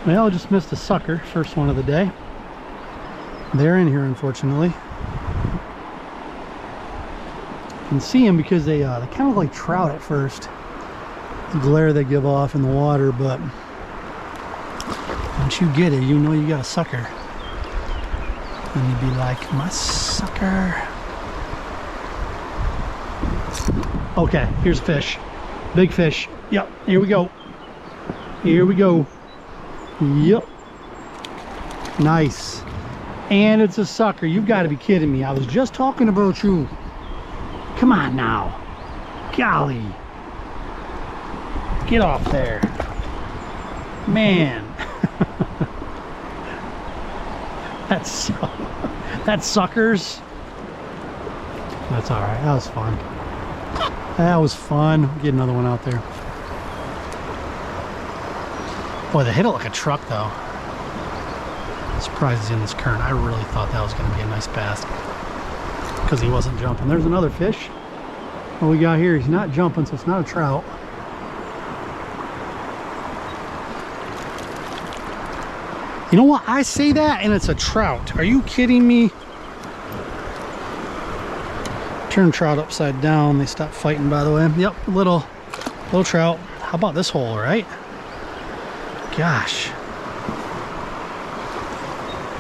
Well, I just missed a sucker, first one of the day. They're in here, unfortunately. You can see them because they kind of look like trout at first. The glare they give off in the water, but once you get it, you know you got a sucker. And you'd be like, my sucker. Okay, here's a fish. Big fish. Yep, here we go. Here we go. Yep. Nice. And it's a sucker. You've got to be kidding me. I was just talking about you. Come on now. Golly. Get off there. Man. That's suckers. That's all right. That was fun. That was fun. Get another one out there. Boy, they hit it like a truck, though. Surprised he's in this current. I really thought that was going to be a nice bass because he wasn't jumping. There's another fish. What we got here? He's not jumping, so it's not a trout. You know what? I say that and it's a trout. Are you kidding me? Turn trout upside down. They stop fighting, by the way. Yep, little trout. How about this hole, right? Gosh.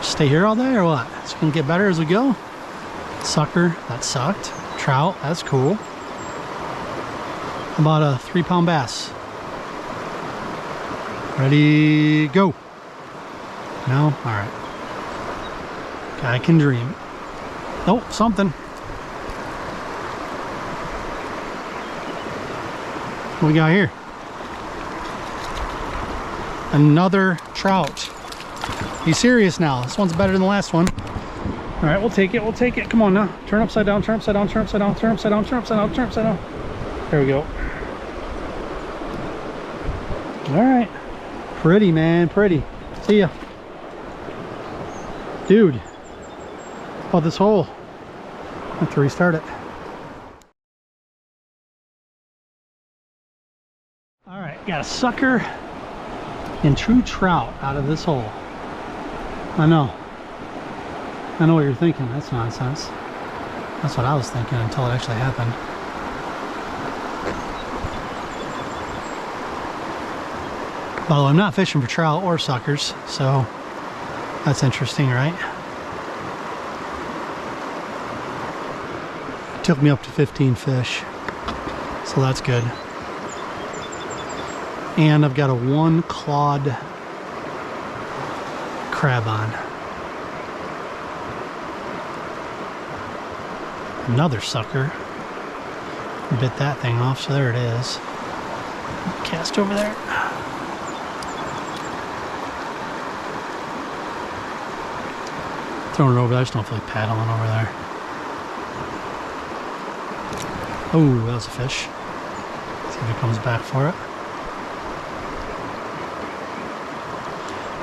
Stay here all day or what? It's gonna get better as we go. Sucker, that sucked. Trout, that's cool. How about a 3-pound bass? Ready, go. No? Alright. I can dream. Oh, something. What we got here? Another trout. Be serious now. This one's better than the last one. All right, we'll take it. We'll take it. Come on now. Turn upside down, turn upside down, turn upside down, turn upside down, turn upside down, turn upside down. There we go. All right. Pretty, man. Pretty. See ya. Dude. How about this hole? I have to restart it. All right. Got a sucker and true trout out of this hole. I know what you're thinking. That's nonsense. That's what I was thinking until it actually happened. By the way, I'm not fishing for trout or suckers, so that's interesting, right? It took me up to 15 fish, so that's good. And I've got a 1-clawed crab on. Another sucker. Bit that thing off, so there it is. Cast over there. Throwing it over there. I just don't feel like paddling over there. Oh, that was a fish. See if it comes back for it.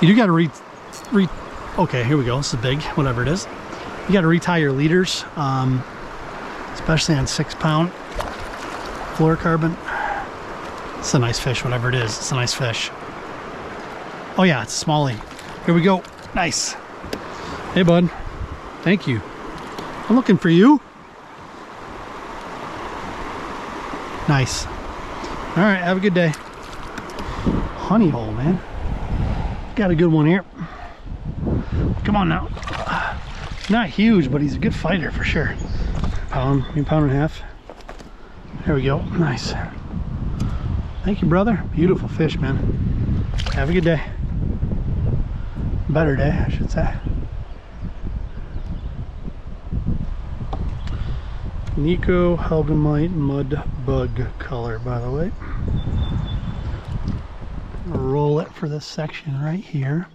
You do got to okay, here we go. This is big, whatever it is. You got to retie your leaders, especially on 6-pound fluorocarbon. It's a nice fish, whatever it is. It's a nice fish. Oh yeah, it's a smallie. Here we go. Nice. Hey, bud. Thank you. I'm looking for you. Nice. All right, have a good day. Honey hole, man. Got a good one here. Come on now. Not huge, but he's a good fighter for sure. Pound, maybe pound and a half. There we go. Nice. Thank you, brother. Beautiful fish, man. Have a good day. Better day, I should say. Nico hellgrammite mud bug color, by the way. Roll it for this section right here.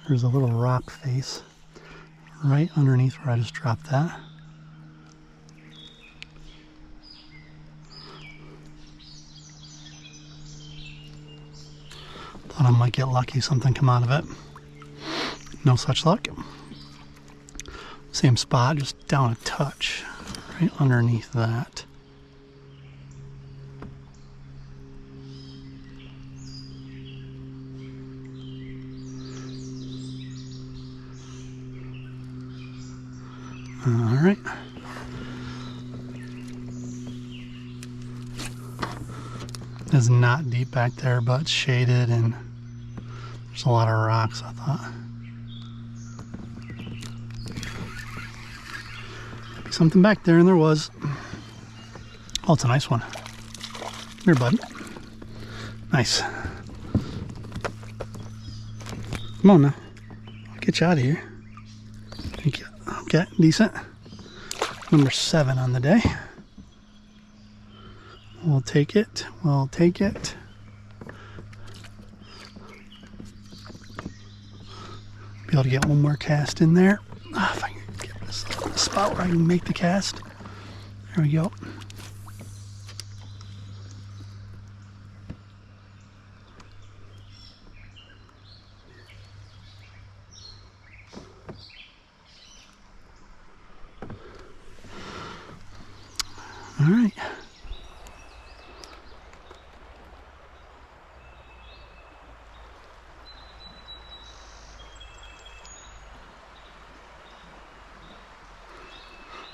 There's a little rock face right underneath where I just dropped that. Thought I might get lucky, something come out of it. No such luck. Same spot, just down a touch, right underneath that. All right. It's not deep back there, but it's shaded and there's a lot of rocks, I thought. Maybe something back there, and there was. Oh, it's a nice one. Come here, bud. Nice. Come on now. I'll get you out of here. Thank you. Okay, decent. Number 7 on the day. We'll take it. We'll take it. Be able to get one more cast in there. If I can get this spot where I can make the cast. There we go. All right.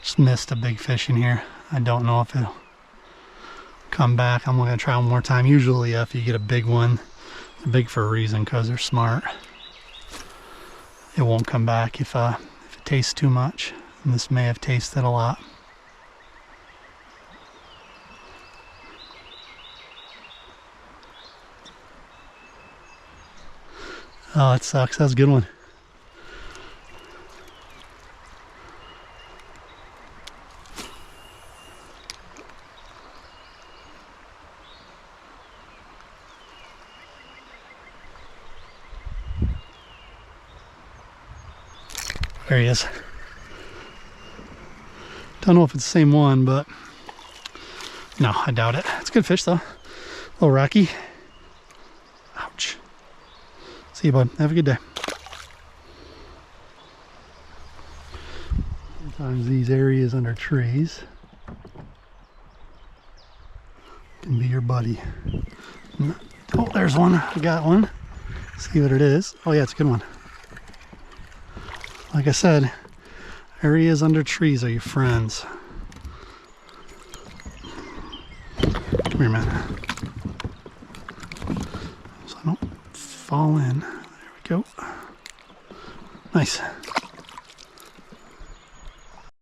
Just missed a big fish in here. I don't know if it'll come back. I'm going to try one more time. Usually if you get a big one, they're big for a reason, because they're smart. It won't come back if it tastes too much. And this may have tasted a lot. Oh, it sucks. That was a good one. There he is. Don't know if it's the same one, but no, I doubt it. It's a good fish though. A little rocky. Ouch. See you, bud. Have a good day. Sometimes these areas under trees can be your buddy. Oh, there's one. I got one. See what it is. Oh yeah, it's a good one. Like I said, areas under trees are your friends. Come here, man. So I don't fall in. There we go. Nice.